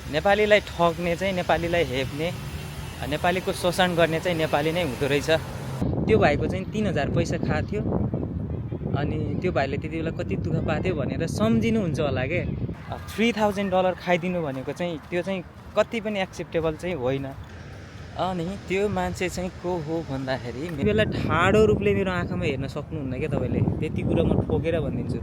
नेपालीलाई ठग्ने चाहिँ नेपालीलाई हेप्ने नेपालीको शोषण गर्ने चाहिँ नेपाली नै हुँदो रहेछ। त्यो भाइको चाहिँ 3000 पैसा खाएको थियो अनि त्यो भाइले त्यति बेला कति दुःख पाएको थियो भनेर सम्झिनुहुन्छ होला के। $3000 खाइदिनु भनेको चाहिँ त्यो चाहिँ कति पनि एक्सेप्टेबल चाहिँ होइन। अनि त्यो मान्छे चाहिँ को हो भन्दाखेरि मेरो बेला ठाडो रूपले मेरो आँखामा हेर्न सक्नुहुन्न क्या तपाईँले, त्यति कुरा म ठोकेर भनिदिन्छु।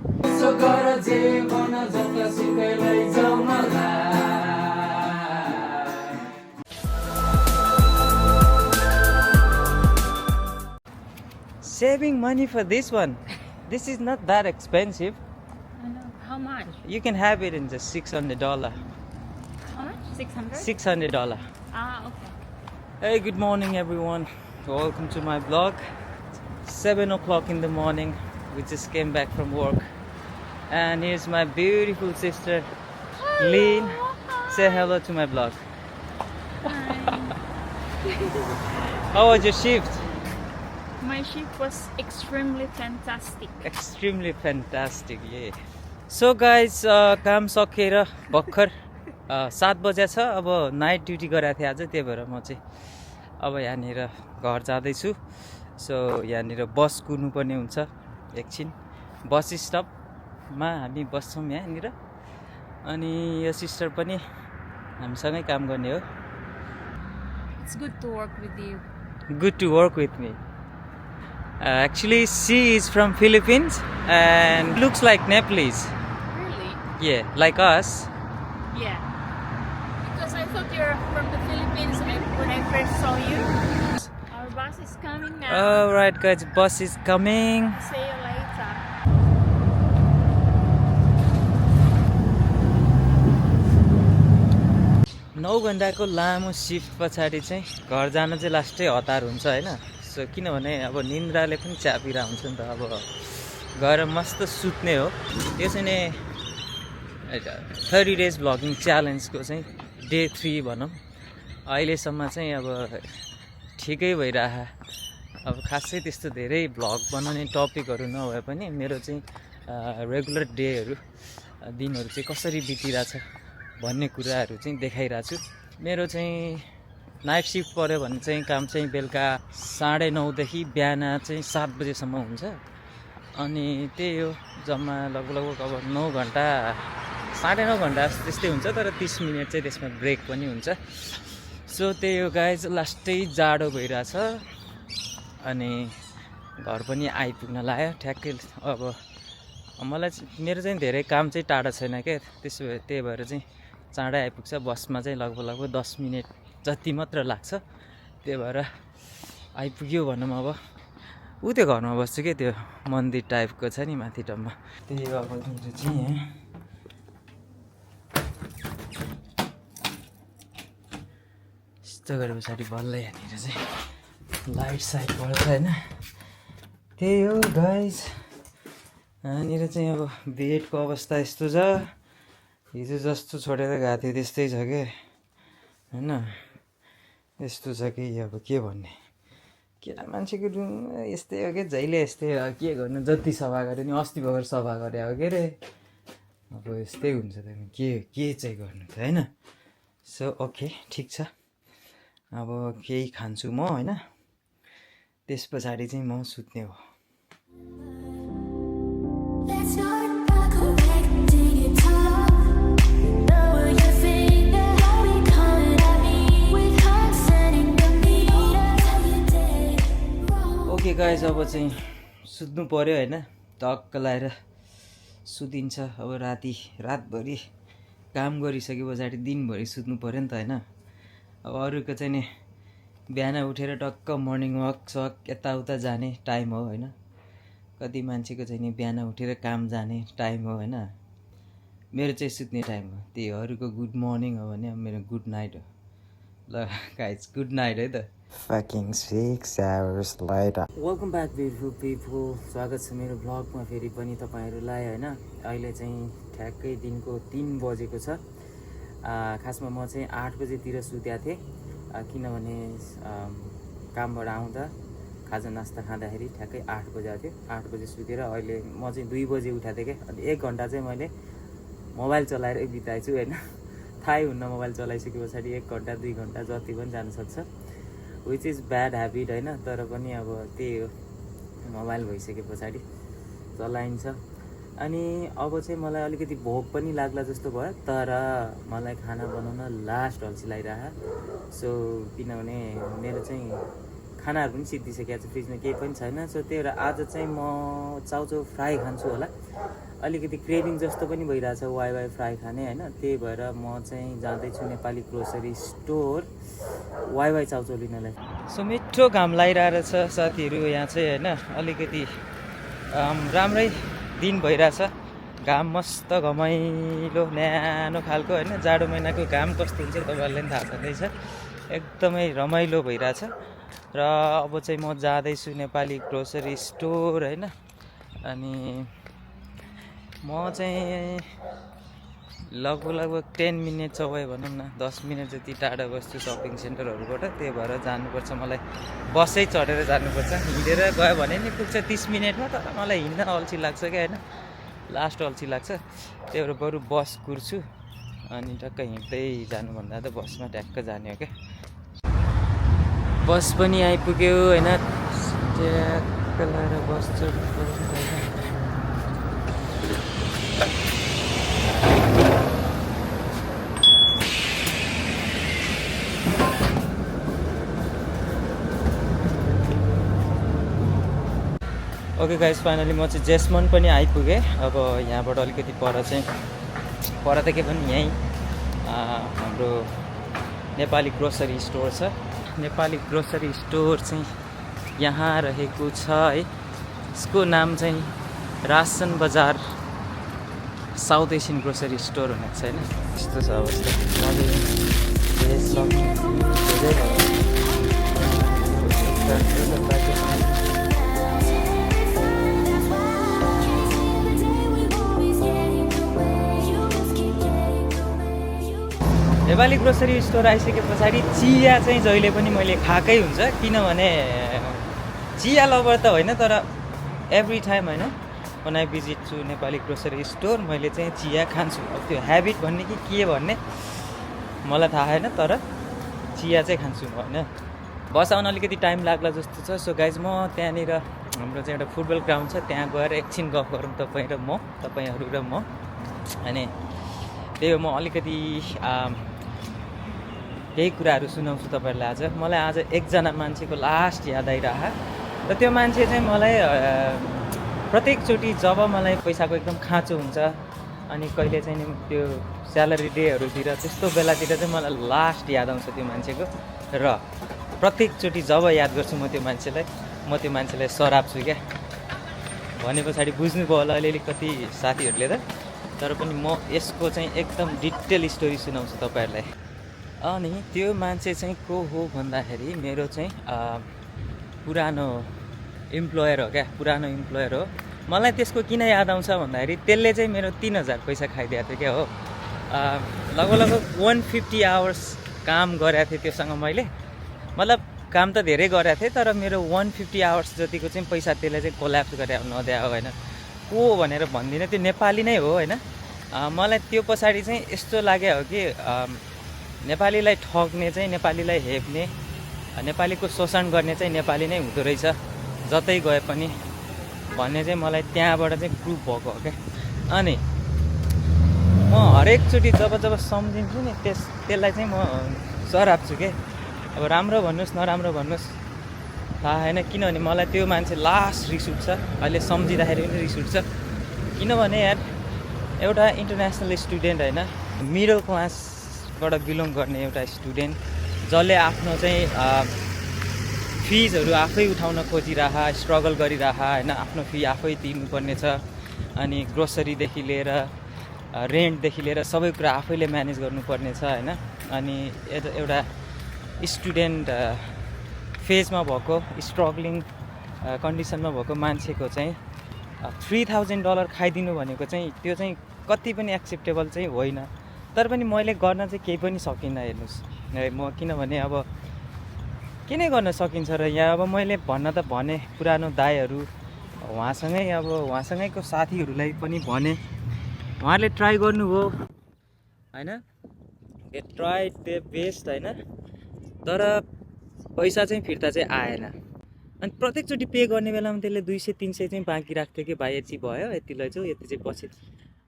Saving money for this one. This is not that expensive. I know. How much? You can have it in just $600. How much? 600? $600. Ah, okay. Hey, good morning everyone. Welcome to my vlog. 7 o'clock in the morning. We just came back from work. And here's my beautiful sister, Lynn. Say hello to my vlog. How was your shift? My shift was extremely fantastic. Extremely fantastic, yeah. So guys, काम सकेर भर्खर 7 बजे छ। अब night duty गराएको थिएँ आज, त्यही भएर म चाहिँ अब यहाँनिर घर जाँदैछु। सो यहाँनिर बस कुर्नुपर्ने हुन्छ। एकछिन बस स्टपमा हामी बस्छौँ यहाँनिर। अनि यो सिस्टर पनि हामीसँगै काम गर्ने हो। It's good to work with you. Good to work with me. Actually, she is from Philippines and looks like Nepalese. Really? Yeah, like us. Yeah. Because I thought you're from the Philippines when I first saw you. Our bus is coming now. Alright guys, bus is coming. See you later. 9 घण्टाको लामो shift पछाडि चाहिँ घर जान चाहिँ लास्टै हतार हुन्छ होइन। सो किनभने अब निन्द्राले पनि च्यापिरा हुन्छ नि त। अब गएर मस्त सुत्ने हो। यो चाहिँ नि 30 days भ्लगिङ च्यालेन्जको चाहिँ डे 3 भनौँ। अहिलेसम्म चाहिँ अब ठिकै भइरह। अब खासै त्यस्तो धेरै भ्लग बनाउने टपिकहरू नभए पनि मेरो चाहिँ रेगुलर डेहरू दिनहरू चाहिँ कसरी बितिरहेछ भन्ने कुराहरू चाहिँ देखाइरहेको छु। मेरो चाहिँ नाइट शिफ्ट पऱ्यो भने चाहिँ काम चाहिँ बेलुका 9:30 देखि बिहान चाहिँ 7 बजेसम्म हुन्छ। अनि त्यही हो, जम्मा लगभग अब 9 घन्टा 9.5 घन्टा त्यस्तै हुन्छ। तर 30 मिनट चाहिँ त्यसमा ब्रेक पनि हुन्छ। सो त्यही हो गाइज, लास्टै जाडो भइरहेछ। अनि घर पनि आइपुग्न लाग्यो ठ्याक्कै। अब मलाई मेरो चाहिँ धेरै काम चाहिँ टाढा छैन क्या, त्यसो भए त्यही भएर चाहिँ चाँडै आइपुग्छ। बसमा चाहिँ लगभग 10 मिनट जति मात्र लाग्छ। त्यही भएर आइपुग्यो भनौँ। अब ऊ त्यो घरमा बस्छु क्या, त्यो मन्दिर टाइपको छ नि माथि टममा। त्यही हो अब मेरो चाहिँ यहाँ यस्तो गरे पछाडि बल्ल यहाँनिर चाहिँ लाइट साइट पर्छ होइन। त्यही हो गाइज, यहाँनिर चाहिँ अब बेडको अवस्था यस्तो छ। हिजो जस्तो छोडेर गएको थियो त्यस्तै छ क्या होइन। यस्तो छ कि अब के भन्ने, केटा मान्छेको रुम यस्तै हो क्या, जहिले यस्तै हो। के गर्नु, जति सफा गरे नि अस्ति भर्खर सफा गरे हो के अरे। अब यस्तै हुन्छ त, के चाहिँ गर्नु त होइन। सो ओके, ठिक छ। अब केही खान्छु म होइन, त्यस पछाडि चाहिँ म सुत्ने हो। ओके गाइज, अब चाहिँ सुत्नु पऱ्यो होइन। टक्क लाएर सुतिन्छ। अब रातभरि काम गरिसके पछाडि दिनभरि सुत्नु पऱ्यो नि त होइन। अब अरूको चाहिँ नि बिहान उठेर टक्क मर्निङ वक यताउता जाने टाइम हो होइन। कति मान्छेको चाहिँ नि बिहान उठेर काम जाने टाइम हो होइन। मेरो चाहिँ सुत्ने टाइम हो। त्यही अरूको गुड मर्निङ हो भने अब मेरो गुड नाइट हो। ल गाइज, गुड नाइट है त। Fucking 6 hours later. Welcome back beautiful people. स्वागत छ मेरो भ्लगमा फेरि पनि तपाईँहरूलाई होइन। अहिले चाहिँ ठ्याक्कै दिनको 3 बजेको छ। खासमा म चाहिँ 8 बजेतिर सुतेको थिएँ, किनभने कामबाट आउँदा खाजा नास्ता खाँदाखेरि ठ्याक्कै 8 बजेको थियो। 8 बजे सुतेर अहिले म चाहिँ 2 बजे उठाएको थिएँ क्या। अनि 1 घन्टा चाहिँ मैले मोबाइल चलाएर बिताएछु होइन। थाहै हुन्न मोबाइल चलाइसके पछाडि 1 घन्टा 2 घन्टा जति पनि जान सक्छ, विच इज ब्याड ह्याबिट होइन। तर पनि अब त्यही हो, मोबाइल भइसके पछाडि चलाइन्छ। अनि अब चाहिँ मलाई अलिकति भोक पनि लाग्ला जस्तो भयो, तर मलाई खाना बनाउन लास्ट अल्छी लागिरहेको। सो किनभने मेरो चाहिँ खानाहरू पनि सिद्धिसकेको छ, फ्रिजमा केही पनि छैन। सो त्यही भएर आज चाहिँ म चाउचाउ फ्राई खान्छु होला। अलिकति क्रेभिङ जस्तो पनि भइरहेछ वाई फ्राई खाने होइन। त्यही भएर म चाहिँ जाँदैछु नेपाली ग्रोसरी स्टोर वाई चाउचाउ लिनलाई। सो मिठो घाम लागिरहेको छ साथीहरू यहाँ चाहिँ होइन। अलिकति राम्रै दिन भइरहेछ, घाम मस्त घमाइलो न्यानो खालको होइन। जाडो महिनाको घाम कस्तो हुन्छ तपाईँहरूले पनि थाहा छँदैछ, एकदमै रमाइलो भइरहेछ। र अब चाहिँ म जाँदैछु नेपाली ग्रोसरी स्टोर होइन। अनि म चाहिँ लगभग 10 मिनट अवे भनौँ न, 10 मिनट जति टाढा बस्छु सपिङ सेन्टरहरूबाट। त्यही भएर जानुपर्छ, मलाई बसै चढेर जानुपर्छ। हिँडेर गयो भने नि पुग्छ 30 मिनटमा, तर मलाई हिँड्न अल्छी लाग्छ क्या होइन, लास्ट अल्छी लाग्छ। त्यही भएर बरु बस कुर्छु अनि टक्क हिँड्दै जानुभन्दा त बसमा ट्याक्क जाने हो क्या। बस पनि आइपुग्यो होइन, ट्याक्क लगाएर बस चढ्नु। ओके गाइस, फाइनली म चाहिँ जेसमन पनि आइपुगेँ। अब यहाँबाट अलिकति पर त के पनि यहीँ हाम्रो नेपाली ग्रोसरी स्टोर छ। नेपाली ग्रोसरी स्टोर चाहिँ यहाँ रहेको छ है। यसको नाम चाहिँ रासन बजार साउथ एसियन ग्रोसरी स्टोर हुनेछ होइन। यस्तो छ अवस्था। नेपाली ग्रोसरी स्टोर आइसके पछाडि चिया चाहिँ जहिले पनि मैले खाएकै हुन्छ, किनभने चिया लभर त होइन, तर एभ्री टाइम होइन when I visit to Nepali grocery store मैले चाहिँ चिया खान्छु। अब त्यो ह्याबिट भन्ने कि के भन्ने मलाई थाहा छैन, तर चिया चाहिँ खान्छु म होइन। बस आउन अलिकति टाइम लाग्ला जस्तो छ। सो गाइज, म त्यहाँनिर हाम्रो चाहिँ एउटा फुटबल ग्राउन्ड छ, त्यहाँ गएर एकछिन गफ गरौँ तपाईँहरू र म। अनि त्यही हो, म अलिकति केही कुराहरू सुनाउँछु तपाईँहरूलाई आज। मलाई आज एकजना मान्छेको लास्ट याद आइरह, र त्यो मान्छे चाहिँ मलाई प्रत्येकचोटि जब मलाई पैसाको एकदम खाँचो हुन्छ अनि कहिले चाहिँ नि त्यो स्यालेरी डेहरूतिर त्यस्तो बेलातिर चाहिँ मलाई लास्ट याद आउँछ त्यो मान्छेको। र प्रत्येकचोटि जब याद गर्छु म त्यो मान्छेलाई सराप्छु क्या। भने पछाडि बुझ्नुभयो होला अलिअलि कति साथीहरूले त, तर पनि म यसको चाहिँ एकदम डिटेल स्टोरी सुनाउँछु तपाईँहरूलाई। अनि त्यो मान्छे चाहिँ को हो भन्दाखेरि मेरो चाहिँ पुरानो इम्प्लोयर हो क्या, पुरानो इम्प्लोयर हो। मलाई त्यसको किन याद आउँछ भन्दाखेरि त्यसले चाहिँ मेरो 3000 पैसा खाइदिएको थियो क्या हो। लगभग 150 आवर्स काम गरेको थिएँ त्योसँग मैले, मतलब काम त धेरै गरेको थिएँ, तर मेरो 150 आवर्स जतिको चाहिँ पैसा त्यसले चाहिँ कोल्याप्स गरेर नदिया होइन। को भनेर भन्दिनँ, त्यो नेपाली नै हो होइन। मलाई त्यो पछाडि चाहिँ यस्तो लाग्यो हो कि नेपालीलाई ठग्ने चाहिँ, नेपालीलाई हेप्ने, नेपालीको शोषण गर्ने चाहिँ नेपाली नै हुँदो रहेछ जतै गए पनि भन्ने चाहिँ मलाई त्यहाँबाट चाहिँ प्रुभ भएको हो क्या। अनि म हरेकचोटि जब सम्झिन्छु नि त्यसलाई चाहिँ म सराप्छु क्या। अब राम्रो भन्नुहोस् नराम्रो भन्नुहोस् थाहा होइन, किनभने मलाई त्यो मान्छे लास्ट रिस उठ्छ, अहिले सम्झिँदाखेरि पनि रिस उठ्छ। किनभने यार एउटा इन्टरनेसनल स्टुडेन्ट होइन, मिडल क्लासबाट बिलोङ गर्ने एउटा स्टुडेन्ट जसले आफ्नो चाहिँ फिजहरू आफै उठाउन खोजिरह, स्ट्रगल गरिरह होइन, आफ्नो फी आफै तिर्नुपर्ने छ। अनि ग्रोसरीदेखि लिएर रेन्टदेखि लिएर सबै कुरा आफैले म्यानेज गर्नुपर्ने छ होइन। अनि एउटा स्टुडेन्ट फेजमा भएको, स्ट्रगलिङ कन्डिसनमा भएको मान्छेको चाहिँ $3000 खाइदिनु भनेको चाहिँ त्यो चाहिँ कति पनि एक्सेप्टेबल चाहिँ होइन। तर पनि मैले गर्न चाहिँ केही पनि सकिनँ। हेर्नुहोस् म, किनभने अब के नै गर्न सकिन्छ र यहाँ। अब मैले भन्न त भने पुरानो दाइहरू उहाँसँगैको साथीहरूलाई पनि भने, उहाँहरूले ट्राई गर्नुभयो होइन, दे ट्राइड दे बेस्ट होइन, तर पैसा चाहिँ फिर्ता चाहिँ आएन। अनि प्रत्येकचोटि पे गर्ने बेलामा त्यसले 200-300 चाहिँ बाँकी राख्थ्यो कि भाइ यति भयो यति लैजाऊ यति चाहिँ पछि।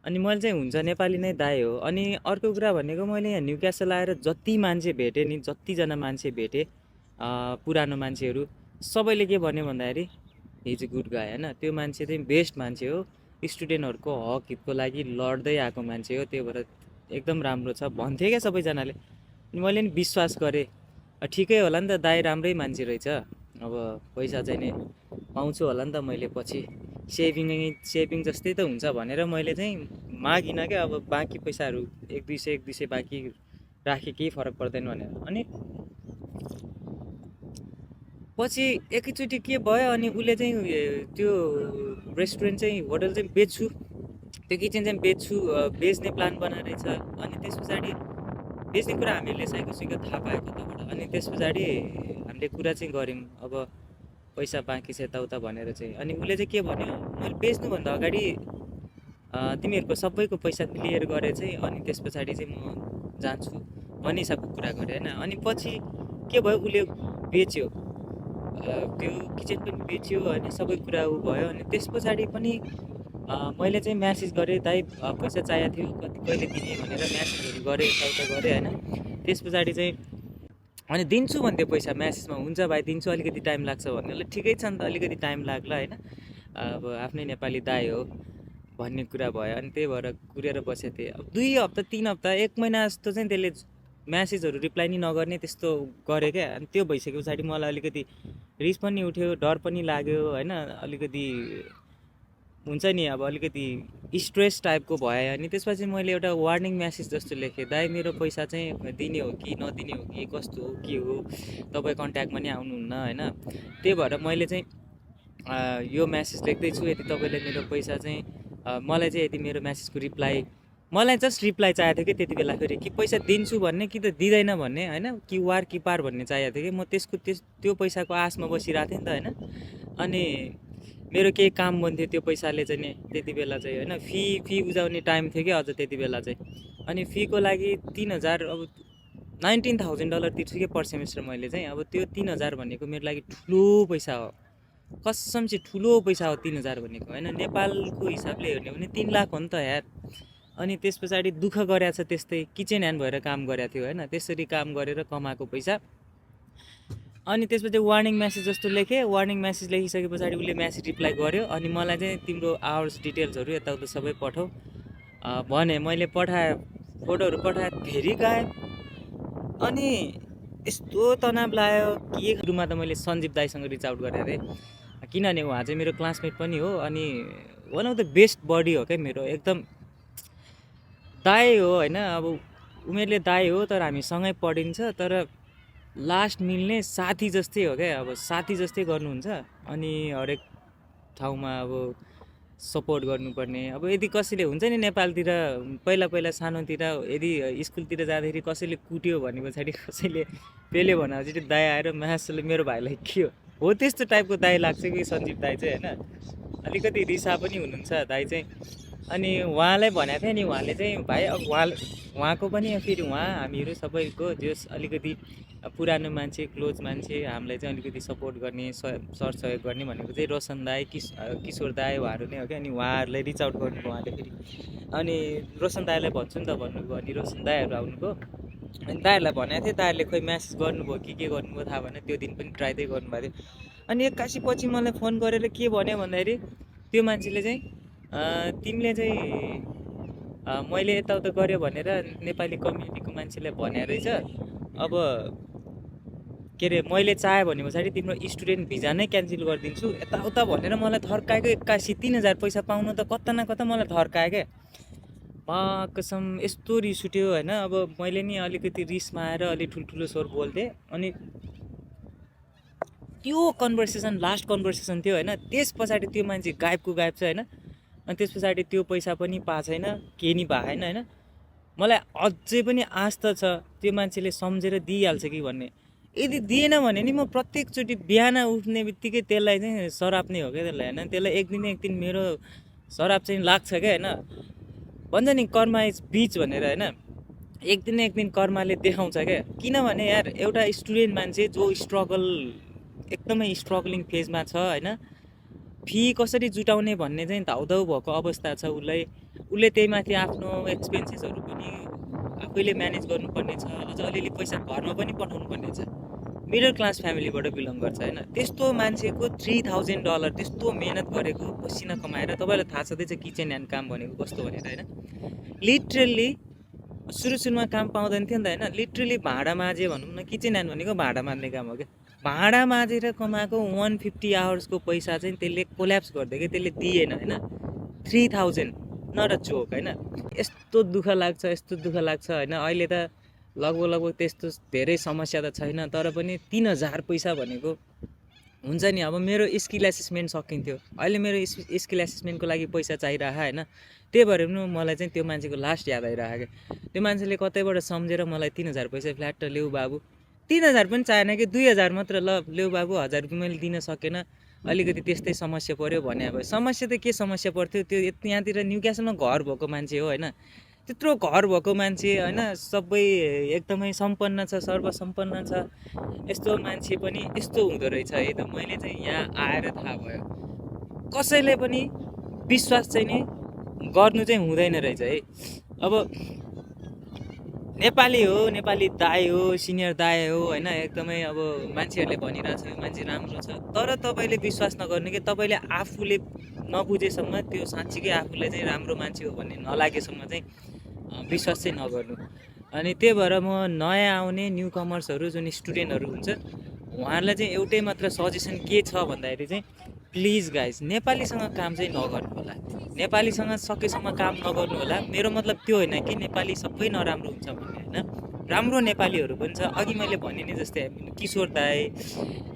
अनि मैले चाहिँ हुन्छ नेपाली नै दाइ हो। अनि अर्को कुरा भनेको मैले यहाँ न्यू क्यासल आएर जति मान्छे भेटेँ नि, जतिजना मान्छे भेटेँ पुरानो मान्छेहरू, सबैले के भन्यो भन्दाखेरि हिज गुड गाई होइन, त्यो मान्छे चाहिँ बेस्ट मान्छे हो, स्टुडेन्टहरूको हक हितको लागि लड्दै आएको मान्छे हो, त्यो भएर एकदम राम्रो छ भन्थे क्या सबैजनाले। अनि मैले नि विश्वास गरेँ, ठिकै होला नि त दाइ राम्रै मान्छे रहेछ, अब पैसा चाहिँ नि पाउँछु होला नि त मैले पछि, सेभिङ जस्तै त हुन्छ भनेर मैले चाहिँ मागिनँ क्या। अब बाँकी पैसाहरू 100-200 बाँकी राखेँ, केही फरक पर्दैन भनेर। अनि पछि एकैचोटि के भयो, अनि उसले चाहिँ त्यो रेस्टुरेन्ट चाहिँ होटल चाहिँ बेच्छु, त्यो किचन चाहिँ बेच्ने प्लान बनाएर छ। अनि त्यस पछाडि बेच्ने कुरा हामीले साइको थाहा पायो कताबाट। अनि त्यस पछाडि हामीले कुरा चाहिँ गऱ्यौँ, अब पैसा बाँकी छ यताउता भनेर चाहिँ। अनि उसले चाहिँ के भन्यो, मैले बेच्नुभन्दा अगाडि तिमीहरूको सबैको पैसा क्लियर गरेर चाहिँ अनि त्यस पछाडि चाहिँ म जान्छु भन्ने हिसाबको कुरा गरेँ होइन। अनि पछि के भयो, उसले बेच्यो, त्यो किचन पनि बेच्यो होइन, सबै कुरा ऊ भयो। अनि त्यस पछाडि पनि मैले चाहिँ म्यासेज गरेँ, दाइ पैसा चाहिएको थियो, कति कहिले दिने भनेर म्यासेजहरू गरेँ, यताउता गरेँ होइन। त्यस पछाडि चाहिँ अनि दिन्छु भन्थ्यो पैसा म्यासेजमा, हुन्छ भाइ दिन्छु, अलिकति टाइम लाग्छ भन्ने। ल ठिकै छ नि त, अलिकति टाइम लाग्ला होइन, अब आफ्नै नेपाली दाइ हो भन्ने कुरा भयो। अनि त्यही भएर कुरेर बसेको थिएँ। अब 2 हप्ता 3 हप्ता 1 महिना जस्तो चाहिँ त्यसले म्यासेजहरू रिप्लाई नि नगर्ने त्यस्तो गरेँ क्या। अनि त्यो भइसके पछाडि मलाई अलिकति रिस पनि उठ्यो, डर पनि लाग्यो होइन, अलिकति हुन्छ नि अब अलिकति स्ट्रेस टाइपको भयो। अनि त्यसपछि मैले एउटा वार्निङ म्यासेज जस्तो लेखेँ, दाइ मेरो पैसा चाहिँ दिने हो कि नदिने हो कि कस्तो हो के हो, तपाईँ कन्ट्याक्टमा नि आउनुहुन्न होइन। त्यही भएर मैले चाहिँ यो म्यासेज लेख्दैछु, यदि तपाईँले मेरो पैसा चाहिँ मलाई चाहिँ यदि मेरो म्यासेजको रिप्लाई, मलाई जस्ट रिप्लाई चाहिएको थियो कि त्यति बेला, फेरि कि पैसा दिन्छु भन्ने कि त दिँदैन भन्ने होइन, कि वार कि पार भन्ने चाहिएको थियो कि। म त्यो पैसाको आशमा बसिरहेको थिएँ नि त होइन। अनि मेरो केही काम बन्थ्यो त्यो पैसाले चाहिँ नि त्यति बेला चाहिँ होइन, फी बुझाउने टाइम थियो कि अझ त्यति बेला चाहिँ। अनि फीको लागि 3,000 अब $19,000 तिर्छु कि पर सेमेस्टर मैले चाहिँ। अब त्यो 3,000 भनेको मेरो लागि ठुलो पैसा हो, कसम चाहिँ ठुलो पैसा हो 3,000 भनेको होइन। नेपालको हिसाबले हेर्ने भने 3 लाख हो नि त यार। अनि त्यस पछाडि दुःख गरेको छ, त्यस्तै किचन ह्यान्ड भएर काम गरेको थियो होइन, त्यसरी काम गरेर कमाएको पैसा। अनि त्यसपछि वार्निङ म्यासेज जस्तो लेखेँ, वार्निङ म्यासेज लेखिसके पछाडि उसले म्यासेज रिप्लाई गर्यो। अनि मलाई चाहिँ तिम्रो आवर्स डिटेल्सहरू यताउता सबै पठाऊ भने, मैले पठाएँ, फोटोहरू पठाएँ, फेरि गायब। अनि यस्तो तनाव लाग्यो के सुरुमा त मैले सञ्जीव दाईसँग रिच आउट गरेँ अरे, किनभने उहाँ चाहिँ मेरो क्लासमेट पनि हो, अनि one of the best buddy हो क्या मेरो, एकदम दाई हो होइन। अब उमेरले दाई हो तर हामी सँगै पढिन्छ, तर लास्ट मिल्ने साथी जस्तै हो क्या, अब साथी जस्तै गर्नुहुन्छ। अनि हरेक ठाउँमा अब सपोर्ट गर्नुपर्ने। अब यदि कसैले हुन्छ नि नेपालतिर पहिला सानोतिर यदि स्कुलतिर जाँदाखेरि कसैले कुट्यो भने पछाडि कसैले पेल्यो भने चाहिँ दाइ आएर म्यासले मेरो भाइलाई के हो त्यस्तो टाइपको दाइ लाग्छ कि सञ्जीव दाइ चाहिँ होइन। अलिकति रिसा पनि हुनुहुन्छ दाइ चाहिँ। अनि उहाँलाई भनेको थिएँ नि, उहाँले चाहिँ भाइ अब उहाँको पनि फेरि उहाँ हामीहरू सबैको जस अलिकति पुरानो मान्छे, क्लोज मान्छे, हामीलाई चाहिँ अलिकति सपोर्ट गर्ने, सरसहयोग गर्ने भनेको चाहिँ रोशन दाई, किशोर दाई उहाँहरू नै हो क्या। अनि उहाँहरूलाई रिच आउट गर्नुभयो उहाँले फेरि। अनि रोशन दाईलाई भन्छु नि त भन्नुभयो। अनि रोशन दाईहरू आउनुभयो, अनि दाईहरूलाई भनेको थिएँ, दाईहरूले खोइ म्यासेज गर्नुभयो कि के गर्नुभयो थाहा भएन, त्यो दिन पनि ट्राई चाहिँ गर्नुभएको थियो। अनि 81 पछि मलाई फोन गरेर के भन्यो भन्दाखेरि, त्यो मान्छेले चाहिँ तिमीले चाहिँ मैले यताउता गऱ्यो भनेर नेपाली कम्युनिटीको मान्छेलाई भने रहेछ, अब के अरे मैले चाहेँ भने पछाडि तिम्रो स्टुडेन्ट भिजा नै क्यान्सल गरिदिन्छु यताउता भनेर मलाई थर्काएको। 81 3,000 पैसा पाउनु त कता न कता मलाई थर्कायो क्या, कसम यस्तो रिस उठ्यो होइन। अब मैले नि अलिकति रिसमा आएर अलिक ठुल्ठुलो स्वर बोल्थेँ। अनि त्यो कन्भर्सेसन लास्ट कन्भर्सेसन थियो होइन। त्यस पछाडि त्यो मान्छे गायबको गायब छ होइन। अनि त्यस पछाडि त्यो पैसा पनि पाएको छैन, केही नि भएको छैन होइन। मलाई अझै पनि आश त छ त्यो मान्छेले सम्झेर दिइहाल्छ कि भन्ने। यदि दिएन भने नि म प्रत्येकचोटि बिहान उठ्ने बित्तिकै त्यसलाई चाहिँ सराप नै हो क्या त्यसलाई होइन। त्यसलाई एक दिन मेरो सराप चाहिँ लाग्छ क्या होइन। भन्छ नि कर्मा इज बिच भनेर होइन। एक दिन कर्मले देखाउँछ क्या। किनभने यार एउटा स्टुडेन्ट मान्छे जो एकदमै स्ट्रगलिङ फेजमा छ होइन, फी कसरी जुटाउने भन्ने चाहिँ धाउधाउ भएको अवस्था छ उसले त्यही माथि आफ्नो एक्सपेन्सेसहरू पनि आफैले म्यानेज गर्नुपर्ने छ, अझ अलिअलि पैसा घरमा पनि पठाउनु पर्ने छ। मिडल क्लास फ्यामिलीबाट बिलङ गर्छ होइन, त्यस्तो मान्छेको $3000 त्यस्तो मेहनत गरेको पसिना कमाएर, तपाईँलाई थाहा छँदैछ किचन ह्यान्ड काम भनेको कस्तो भनेर होइन। लिटरली सुरुमा काम पाउँदैन थियो नि त होइन, लिटरली भाँडा माझे भनौँ न, किचन ह्यान्ड भनेको भाँडा माझ्ने काम हो क्या। भाँडा माझेर कमाएको 150 आवर्सको पैसा चाहिँ त्यसले कोल्याप्स गरिदियो कि, त्यसले दिएन होइन। 3000 नट अ जोक होइन। यस्तो दुःख लाग्छ होइन। अहिले त लगभग त्यस्तो धेरै समस्या त छैन, तर पनि 3000 पैसा भनेको हुन्छ नि। अब मेरो स्किल एसेसमेन्ट सकिन्थ्यो, अहिले मेरो स्किल एसेसमेन्टको लागि पैसा चाहिरहेको होइन। त्यही भएर पनि मलाई चाहिँ त्यो मान्छेको लास्ट याद आइरहेको क्या। त्यो मान्छेले कतैबाट सम्झेर मलाई 3000 पैसा फ्ल्याट ल्याऊ बाबु, 3000 पनि चाहेन कि 2000 मात्र, ल ल्याऊ बाबु, 1000 रुपियाँ मैले दिन सकेन, अलिकति त्यस्तै समस्या पऱ्यो भने। अब समस्या त के समस्या पर्थ्यो, त्यो यहाँतिर न्युक्यासलमा घर भएको मान्छे हो होइन, त्यत्रो घर भएको मान्छे होइन, सबै एकदमै सम्पन्न छ, सर्वसम्पन्न छ। यस्तो मान्छे पनि यस्तो हुँदो रहेछ है त। मैले चाहिँ यहाँ आएर थाहा भयो, कसैले पनि विश्वास चाहिँ नि गर्नु चाहिँ हुँदैन रहेछ है। अब नेपाली हो, नेपाली दाइ हो, सिनियर दाइ हो होइन, एकदमै अब मान्छेहरूले भनिरहेको छ यो मान्छे राम्रो छ, तर तपाईँले विश्वास नगर्नु कि तपाईँले आफूले नबुझेसम्म त्यो साँच्चीकै आफूलाई चाहिँ राम्रो मान्छे हो भन्ने नलागेसम्म चाहिँ विश्वास चाहिँ नगर्नु। अनि त्यही भएर म नयाँ आउने न्यू कमर्सहरू जुन स्टुडेन्टहरू हुन्छ उहाँहरूलाई चाहिँ एउटै मात्र सजेसन के छ भन्दाखेरि चाहिँ प्लिज गाइज नेपालीसँग काम चाहिँ नगर्नु होला, नेपालीसँग सकेसम्म काम नगर्नु होला। मेरो मतलब त्यो होइन कि नेपाली सबै नराम्रो हुन्छ भन्ने होइन, राम्रो नेपालीहरू पनि छ। अघि मैले भने नि जस्तै किशोर दाई,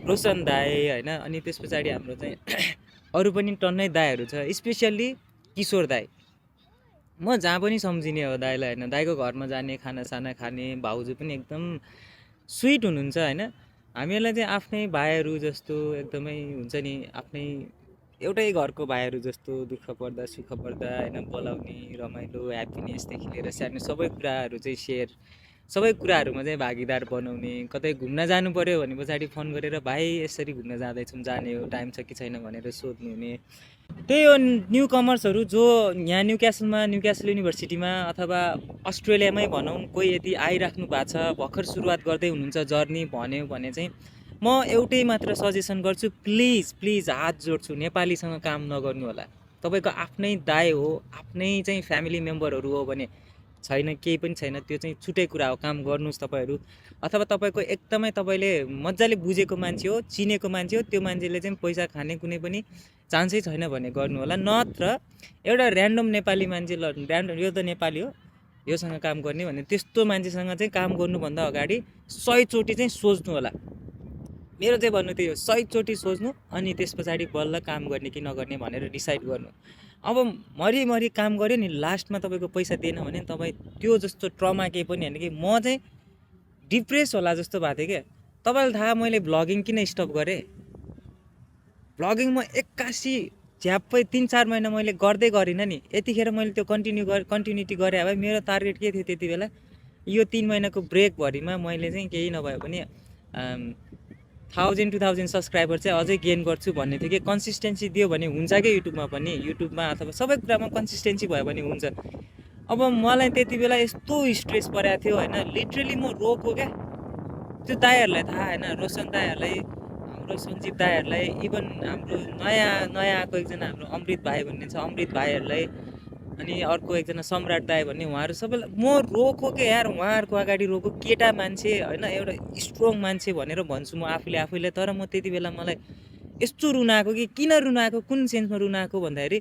रोशन दाई होइन, अनि त्यस पछाडि हाम्रो चाहिँ अरू पनि टन्नै दाईहरू छ, स्पेसियल्ली किशोर दाई। म जहाँ पनि सम्झिने हो दाईलाई होइन, दाईको घरमा जाने, खानासाना खाने, भाउजू पनि एकदम स्विट हुनुहुन्छ होइन। हामीहरूलाई चाहिँ आफ्नै भाइहरू जस्तो एकदमै हुन्छ नि, आफ्नै एउटै घरको भाइहरू जस्तो, दुःख पर्दा सुख पर्दा होइन बोलाउने, रमाइलो, ह्याप्पिनेसदेखि लिएर स्याहार्ने, सबै कुराहरू चाहिँ सबै कुराहरूमा चाहिँ भागीदार बनाउने। कतै घुम्न जानु पऱ्यो भने पछाडि फोन गरेर भाइ यसरी घुम्न जाँदैछौँ, जाने हो, टाइम छ कि छैन भनेर सोध्नु हुने। त्यही हो न्यू कमर्सहरू जो यहाँ न्युक्यासल युनिभर्सिटीमा अथवा अस्ट्रेलियामै भनौँ, कोही यदि आइराख्नु भएको छ, भर्खर सुरुवात गर्दै हुनुहुन्छ जर्नी भन्यो भने चाहिँ म एउटै मात्र सजेसन गर्छु, प्लिज हात जोड्छु, नेपालीसँग काम नगर्नु होला। तपाईँको आफ्नै दाइ हो, आफ्नै चाहिँ फ्यामिली मेम्बरहरू हो भने छैन, केही पनि छैन, त्यो चाहिँ छुट्टै कुरा हो, काम गर्नुहोस् तपाईँहरू। अथवा तपाईँको एकदमै तपाईँले मजाले बुझेको मान्छे हो, चिनेको मान्छे हो, त्यो मान्छेले चाहिँ पैसा खाने कुनै पनि चान्सै छैन भने गर्नु होला। नत्र एउटा ऱ्यान्डम नेपाली मान्छे, ल यो त नेपाली हो, योसँग काम गर्ने भने त्यस्तो मान्छेसँग चाहिँ काम गर्नुभन्दा अगाडि 100 चोटि चाहिँ सोच्नु होला। मेरो चाहिँ भन्नु त्यही हो, 100 चोटि सोच्नु, अनि त्यस पछाडि बल्ल काम गर्ने कि नगर्ने भनेर डिसाइड गर्नु। अब मरी काम गऱ्यो नि, लास्टमा तपाईँको पैसा दिएन भने तपाईँ त्यो जस्तो ट्रमा केही पनि होइन कि। म चाहिँ डिप्रेस होला जस्तो भएको थियो क्या। तपाईँलाई थाहा मैले भ्लगिङ किन स्टप गरेँ? भ्लगिङ म 81 झ्याप्पै 3-4 महिना मैले गर्दै गरिनँ नि, यतिखेर मैले त्यो कन्टिन्युटी गरेँ भए मेरो टार्गेट के थियो त्यति बेला, यो 3 महिनाको ब्रेकभरिमा मैले चाहिँ केही नभए पनि 1000-2000 सब्सक्राइबर चाहिँ अझै गेन गर्छु भन्ने थियो कि। कन्सिस्टेन्सी दियो भने हुन्छ क्या, युट्युबमा अथवा सबै कुरामा कन्सिस्टेन्सी भयो भने हुन्छ। अब मलाई त्यति बेला यस्तो स्ट्रेस परेको थियो होइन, लिटरली म रोको क्या। त्यो दाइहरूलाई थाहा होइन, रोशन दाइहरूलाई, हाम्रो सञ्जीव दाइहरूलाई, इभन हाम्रो नयाँ आएको एकजना हाम्रो अमृत भाइ भन्ने छ, अमृत भाइहरूलाई, अनि अर्को एकजना सम्राट दाइ भन्ने, उहाँहरू सबैलाई म रोको के यार, उहाँहरूको अगाडि रोको, केटा मान्छे होइन, एउटा स्ट्रङ मान्छे भनेर भन्छु म आफूले। तर म त्यति बेला मलाई यस्तो रुन आएको कि, किन रुन आएको, कुन सेन्समा रुन आएको भन्दाखेरि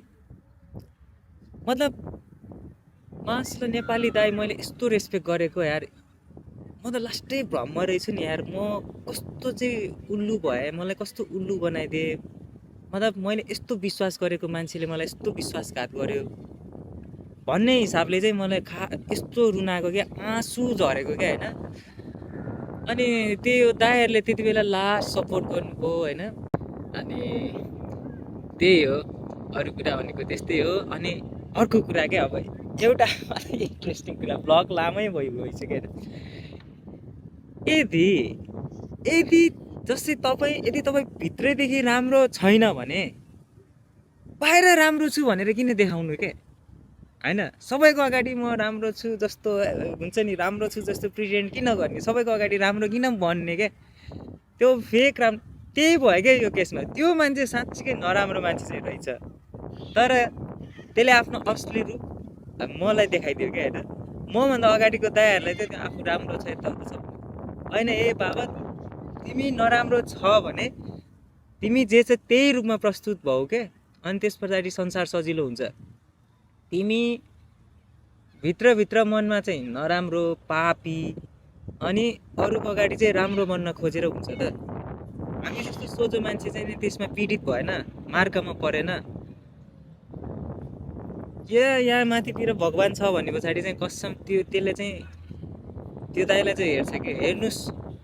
मतलब मासले नेपाली दाइ मैले यस्तो रेस्पेक्ट गरेको यार, म त लास्टै भ्रममा रहेछु नि यार, म कस्तो चाहिँ उल्लु भएँ, मलाई कस्तो उल्लु बनाइदिए। मतलब मैले यस्तो विश्वास गरेको मान्छेले मलाई यस्तो विश्वासघात गर्यो भन्ने हिसाबले चाहिँ मलाई यस्तो रुन आएको क्या, आँसु झरेको क्या होइन। अनि त्यो दाइहरूले त्यति बेला लास्ट सपोर्ट गर्नुभयो होइन। अनि त्यही हो, अरू कुरा भनेको त्यस्तै हो। अनि अर्को कुरा क्या, अब एउटा इन्ट्रेस्टिङ कुरा ब्लग लामै भइसक्यो यदि जस्तै यदि तपाईँ भित्रैदेखि राम्रो छैन भने बाहिर राम्रो छु भनेर किन देखाउनु के होइन सबैको अगाडि म राम्रो छु जस्तो हुन्छ नि राम्रो छु जस्तो प्रेजेन्ट किन गर्ने सबैको अगाडि राम्रो किन भन्ने के त्यो फेक राम्रो त्यही भयो क्या यो केसमा त्यो मान्छे साँच्चीकै नराम्रो मान्छे चाहिँ रहेछ तर त्यसले आफ्नो असली रूप मलाई देखाइदियो क्या होइन मभन्दा अगाडिको दायाहरूलाई चाहिँ आफू राम्रो छ यताउता छ होइन ए बाबा तिमी नराम्रो छ भने तिमी जे छ त्यही रूपमा प्रस्तुत भऊ के अनि त्यस पछाडि संसार सजिलो हुन्छ तिमी भित्रभित्र मनमा चाहिँ नराम्रो पापी अनि अरूको अगाडि चाहिँ राम्रो बन्न खोजेर हुन्छ त हामी जस्तो सोझो मान्छे चाहिँ त्यसमा पीडित भएन मार्गमा परेन यहाँ माथितिर भगवान् छ भने पछाडि चाहिँ कसम त्यसले चाहिँ त्यो दाइलाई चाहिँ हेर्छ कि हेर्नुहोस्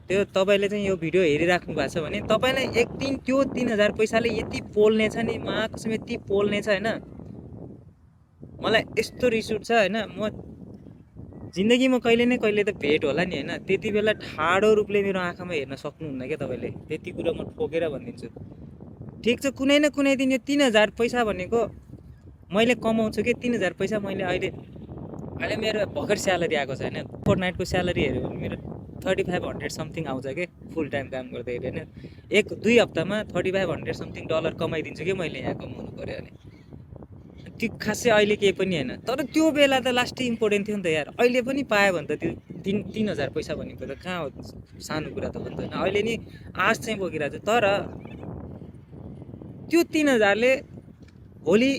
त्यो तपाईँले चाहिँ यो भिडियो हेरिराख्नु भएको छ भने तपाईँलाई एक दिन त्यो 3000 पैसाले यति पोल्नेछ नि कसम यति पोल्नेछ होइन मलाई यस्तो रिस उठ्छ होइन म जिन्दगीमा कहिले न कहिले त भेट होला नि होइन त्यति बेला ठाडो रूपले मेरो आँखामा हेर्न सक्नुहुन्न क्या तपाईँले त्यति कुरा म ठोकेर भनिदिन्छु ठिक छ कुनै न कुनै दिन यो 3000 पैसा भनेको मैले कमाउँछु कि 3000 पैसा मैले अहिले मेरो भर्खर स्यालेरी आएको छ होइन फोर्टनाइटको स्यालेरी हेऱ्यो भने मेरो 3500 समथिङ आउँछ कि फुल टाइम काम गर्दाखेरि होइन 1-2 हप्तामा 3500 समथिङ डलर कमाइदिन्छु कि मैले यहाँ कमाउनु पऱ्यो भने त्यो खासै अहिले केही पनि होइन तर त्यो बेला त लास्टै इम्पोर्टेन्ट थियो नि त यार अहिले पनि पायो भने त त्यो 3000 पैसा भनेको त कहाँ हो सानो कुरा त भन्दैन अहिले नि आश चाहिँ बोकिरहेको छु तर त्यो 3000ले भोलि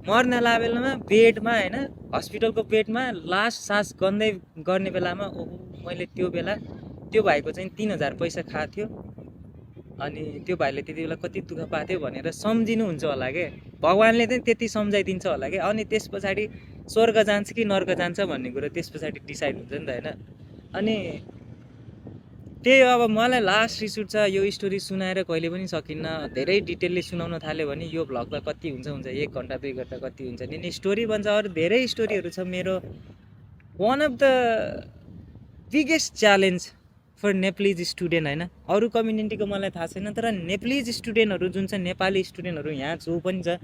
मर्न ला बेलामा बेडमा होइन हस्पिटलको बेडमा लास्ट सास गर्ने बेलामा ओहो मैले त्यो बेला त्यो भाइको चाहिँ 3000 पैसा खाएको थियो अनि त्यो भाइले त्यति बेला कति दुःख पाएको थियो भनेर सम्झिनुहुन्छ होला के भगवान्ले चाहिँ त्यति सम्झाइदिन्छ होला कि अनि त्यस पछाडि स्वर्ग जान्छ कि नर्क जान्छ भन्ने कुरो त्यस पछाडि डिसाइड हुन्छ नि त होइन अनि त्यही अब मलाई लास्ट रिस उठ्छ यो स्टोरी सुनाएर कहिले पनि सकिन्न धेरै डिटेलले सुनाउन थाल्यो भने यो भ्लग त कति हुन्छ 1 घन्टा 2 घन्टा कति हुन्छ नि स्टोरी भन्छ अरू धेरै स्टोरीहरू छ मेरो one of the biggest challenge for Nepalese student होइन अरू कम्युनिटीको मलाई थाहा छैन तर नेपालीज स्टुडेन्टहरू जुन चाहिँ नेपाली स्टुडेन्टहरू यहाँ जो पनि छ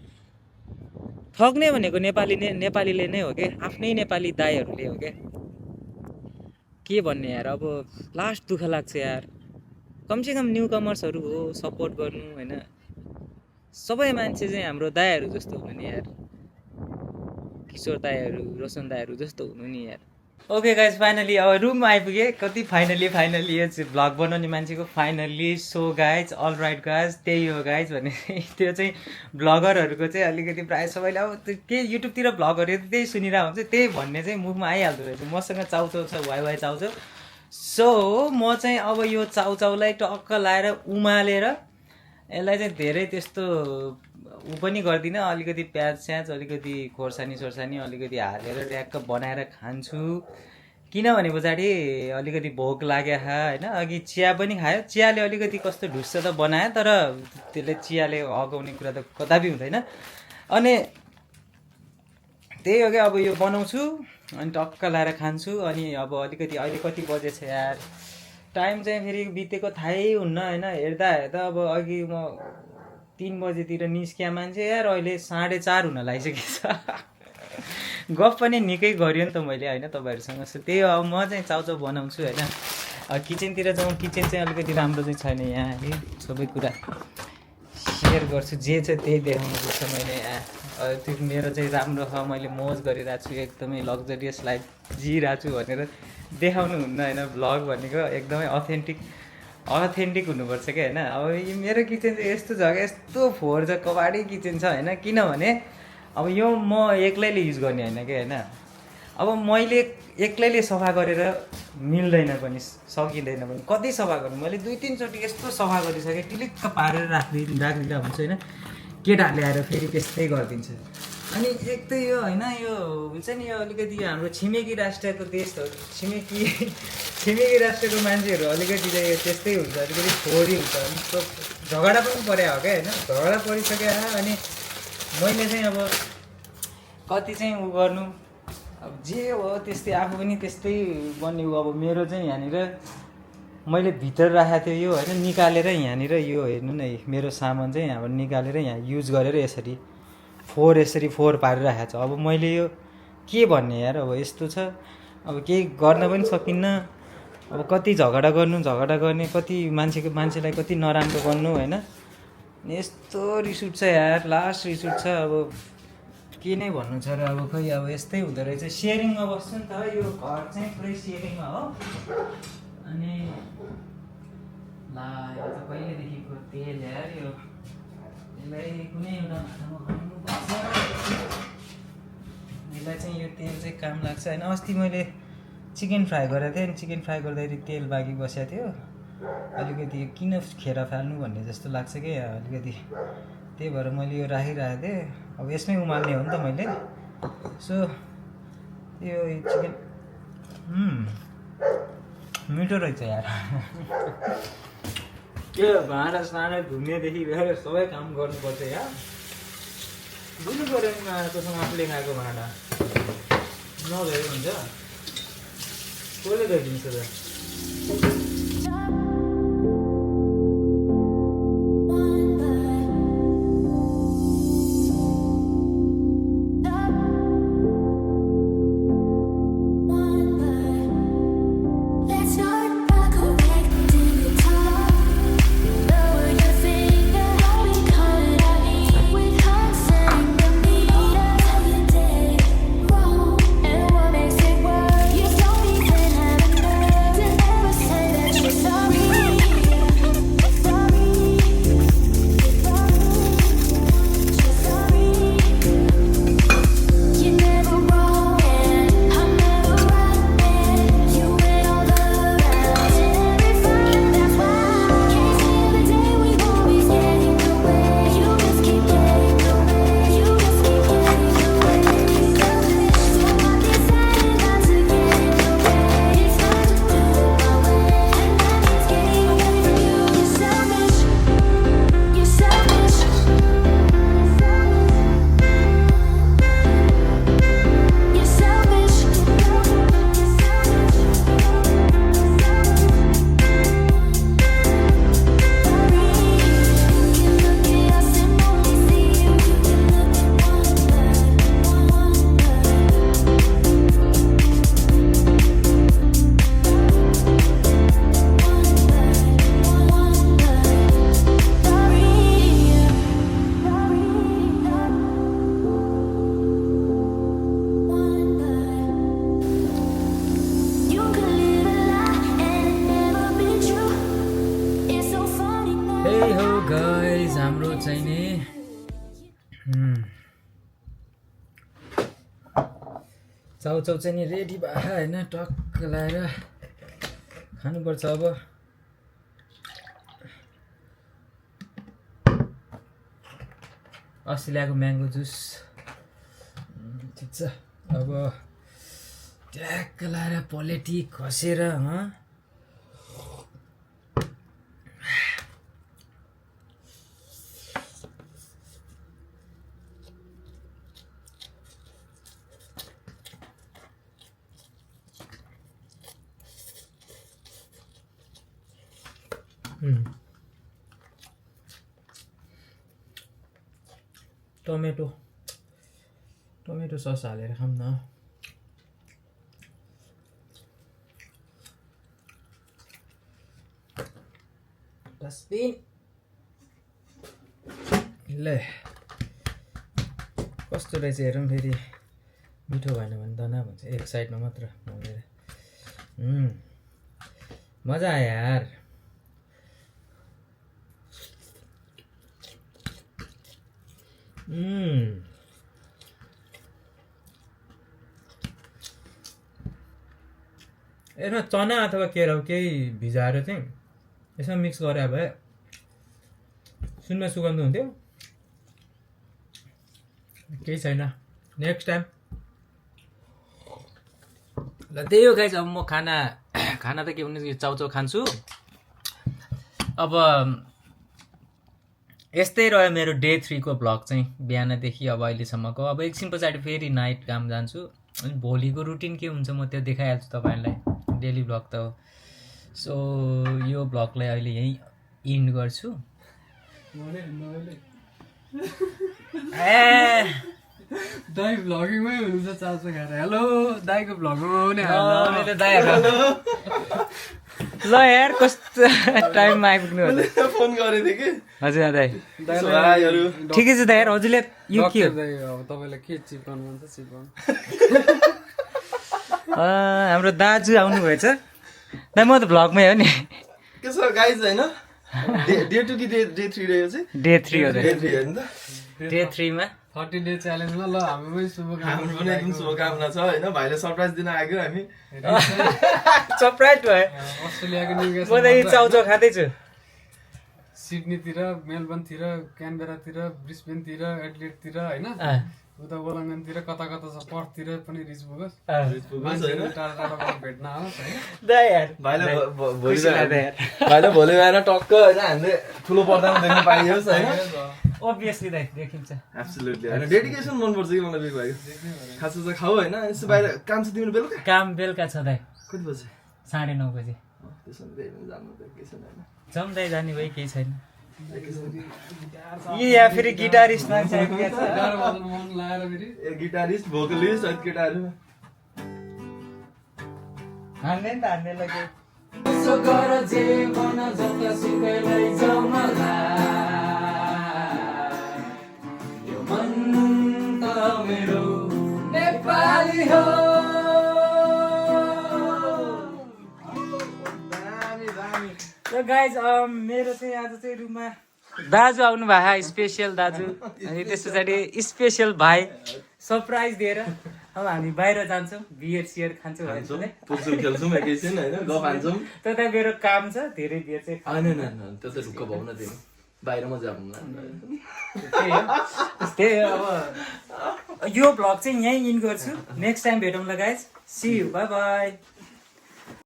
ठग्ने भनेको नेपालीले नै हो के आफ्नै नेपाली दाइहरूले हो के भन्ने यार अब लास्ट दुःख लाग्छ यार कमसेकम न्यू कमर्सहरू हो सपोर्ट गर्नु होइन सबै मान्छे चाहिँ हाम्रो दाइहरू जस्तो हुनु नि यार किशोर दाइहरू रोशन दाइहरू जस्तो हुनु नि यार ओके गाइज फाइनली अब रुममा आइपुगेँ कति फाइनली यो चाहिँ भ्लग बनाउने मान्छेको finally so guys all right guys त्यही हो गाइज भने त्यो चाहिँ भ्लगरहरूको चाहिँ अलिकति प्रायः सबैले अब के युट्युबतिर भ्लगहरू त्यही सुनिरहेको हुन्छ त्यही भन्ने चाहिँ मुखमा आइहाल्दो रहेछ मसँग चाउचाउ छ वाइ चाउचाउ सो म चाहिँ अब यो चाउचाउलाई टक्क लाएर उमालेर यसलाई चाहिँ धेरै त्यस्तो पनि गर्दिनँ अलिकति प्याज स्याज अलिकति खोर्सानी अलिकति हालेर ट्याक्क बनाएर खान्छु किनभने पछाडि अलिकति भोक लाग्यो होइन अघि चिया पनि खायो चियाले अलिकति कस्तो ढुस्स त बनायो तर त्यसले चियाले अगाउने कुरा त कदापि हुँदैन अनि त्यही हो क्या अब यो बनाउँछु अनि टक्क लाएर खान्छु अनि अब अलिकति अहिले कति बजेछ यार टाइम चाहिँ फेरि बितेको थाहै हुन्न होइन हेर्दा अब अघि म 3 बजेतिर निस्किया मान्छे यार अहिले 4:30 हुन लागिसकेको छ गफ पनि निकै गऱ्यो नि त मैले होइन तपाईँहरूसँग त्यही हो अब म चाहिँ चाउचाउ बनाउँछु होइन किचनतिर जाउँ किचन चाहिँ अलिकति राम्रो चाहिँ छैन यहाँ है सबै कुरा सेयर गर्छु जे छ त्यही देखाउनु पर्छ मैले यहाँ त्यो मेरो चाहिँ राम्रो छ मैले मोज गरिरहेको छु एकदमै लग्जरियस लाइफ जिइरहेको छु भनेर देखाउनु हुन्न होइन भ्लग भनेको एकदमै अथेन्टिक हुनुपर्छ क्या होइन अब यो मेरो किचन चाहिँ यस्तो जग्गा यस्तो फोहोर छ कबाडी किचन छ होइन किनभने अब यो म एक्लैले युज गर्ने होइन क्या होइन अब मैले एक्लैले सफा गरेर मिल्दैन पनि सकिँदैन पनि कति सफा गर्नु मैले 2-3 चोटि यस्तो सफा गरिसकेँ टिलिक्क पारेर राखिदिँदा भन्छु होइन केटाहरूले आएर फेरि त्यस्तै गरिदिन्छ अनि एक त यो होइन यो हुन्छ नि यो अलिकति हाम्रो छिमेकी राष्ट्रको देश हो छिमेकी राष्ट्रको मान्छेहरू अलिकति चाहिँ त्यस्तै हुन्छ अलिकति फोहोरी हुन्छ अनि झगडा पनि परे हो क्या होइन झगडा परिसक्यो अनि मैले चाहिँ अब कति चाहिँ उ गर्नु अब जे हो त्यस्तै आफू पनि त्यस्तै बन्यो। अब मेरो चाहिँ यहाँनिर मैले भित्र राखेको थियो यो होइन, निकालेर यहाँनिर यो हेर्नु न, मेरो सामान चाहिँ यहाँबाट निकालेर यहाँ युज गरेर यसरी फोर पारिराखेको छ। अब मैले यो के भन्ने यार, अब यस्तो छ, अब केही गर्न पनि सकिन्न। अब कति झगडा गर्ने, कति मान्छेलाई कति नराम्रो गर्नु होइन। यस्तो रिस उठ्छ यार, लास्ट रिस उठ्छ। अब के नै भन्नु छ र, अब खोइ अब यस्तै हुँदो रहेछ। सेयरिङमा बस्छु नि त, यो घर चाहिँ पुरै सेयरिङमा हो। अनि ला यो त कहिलेदेखिको तेल यार, यो यसलाई कुनै एउटा भाँडामा खानुपर्छ। यसलाई चाहिँ यो तेल चाहिँ काम लाग्छ होइन। अस्ति मैले चिकन फ्राई गरेको थिएँ, अनि चिकन फ्राई गर्दाखेरि तेल बाँकी बसेको थियो। अलिकति किन खेर फाल्नु भन्ने जस्तो लाग्छ कि अलिकति, त्यही भएर मैले यो राखिरहेको थिएँ। अब यसमै उमाल्ने हो नि त मैले। सो यो चिकन मिठो रहेछ यार। यो भाँडा सानो धुनेदेखि लिएर सबै काम गर्नुपर्छ यार। धुनु पऱ्यो नि आफूसँग, आफूले खाएको भाँडा नधोए हुन्छ, कसले धोइदिन्छ त। हाम्रो चाहिँ नि चाउचाउ चाहिँ नि रेडी भयो होइन, टक्क लाएर खानुपर्छ। अब अस्ति ल्याएको म्याङ्गो जुस ठिक छ। अब ट्याक्क लाएर पलेटी खसेर टमेटो सस हालेर खाऊँ न। डस्टबिन ल कस्तो रहेछ हेरौँ फेरि। मिठो भएन भने दना भन्छ, एक साइडमा मात्र मोलेर। मजा आयो यार। यसमा चना अथवा केराउ केही भिजाएर चाहिँ यसमा मिक्स गरे भए सुनमा सुगन्ध हुन्थ्यो। केही छैन, नेक्स्ट टाइम। ल त्यही हो गाइस, अब म खाना त के भन्नु, चाउचाउ खान्छु। अब यस्तै रह्यो मेरो डे 3 को भ्लग चाहिँ, बिहानदेखि अब अहिलेसम्मको। अब एकछिन पछाडि फेरि नाइट काम जान्छु। अनि भोलिको रुटिन के हुन्छ म त्यो देखाइहाल्छु तपाईँहरूलाई डेली भ्लग त हो सो यो भ्लगलाई अहिले यहीँ इन्ड गर्छु दाइ भ्लगिङमै हुनुहुन्छ चाल्छ खाएर हेलो दाइको भ्लगमा आउने ल यार कस्तो टाइममा आइपुग्नु होला फोन गरेको थिएँ कि हजुर दाइ भाइहरू ठिकै छ दाइ यार हजुरले यो के हो अब तपाईँलाई के चिपाउनु मन छ चिपाउनु हाम्रो दाजु आउनुभएछ दाइ म त भ्लगमै हो नि के छ गाइज होइन डे 2 कि डे 3 रहेको चाहिँ डे 3 हो डे 3 होइन त डे 3 मा 30 डे च्यालेन्जमा ल हामी पनि हाम्रो पनि एकदम शुभकामना छ होइन भाइले सरप्राइज दिन आएको हामी सरप्राइज भयो अस्ट्रेलियाको म त न्युक्यासल यही चाउचाउ खाँदैछु सिडनीतिर मेलबर्नतिर क्यानबेरातिर ब्रिस्बेनतिर एडलेटतिर होइन उता वलङ्गनतिर कता कता छ पर्थतिर पनि रिच पुगोस् मान्छेहरू टाढा टाढाबाट भेट्न आओस् होइन दाइ यार भाइले खुसी लाग्यो यार भाइले भोलि गएर टक्क होइन हामीले ठुलो पर्दामा देख्न पाइयोस् होइन obviously दाइ देखिन्छ एब्सोल्युटली होइन डेडिकेसन मनपर्छ कि मलाई बिग भाइको खासो चाहिँ खाऊ होइन यसो बाहिर काम छ तिम्रो बेलुका काम बेलुका छ दाइ कति बजे 9:30 बजे त्यसो भने जानु त के छैन होइन जाउँ दाइ जाने भए केही छैन या फेरि गिटारिस्ट मान्छे आइपुगेको छ गिटार बजाउन मन लाएर फेरि ए गिटारिस्ट भोकलिस्ट अनि केटाहरू हान्ने नि त हान्ने लाग्यो So guys, मेरो चाहिँ आज चाहिँ रुममा दाजु आउनु भएको स्पेसियल दाजु अनि त्यस पछाडि स्पेसियल भाइ सरप्राइज दिएर अब हामी बाहिर जान्छौँ बियर सियर खान्छौँ पुच्चुल खेल्छौँ एकैछिन होइन गफ हान्छौँ त्यता मेरो काम छ धेरै बियर चाहिँ होइन त्यो चाहिँ ढुक्क भाउ न तिमी बाहिर म जाऊँ त्यही हो त्यही हो अब यो भ्लग चाहिँ यहीँ इन गर्छु नेक्स्ट टाइम भेटौँला guys see you bye by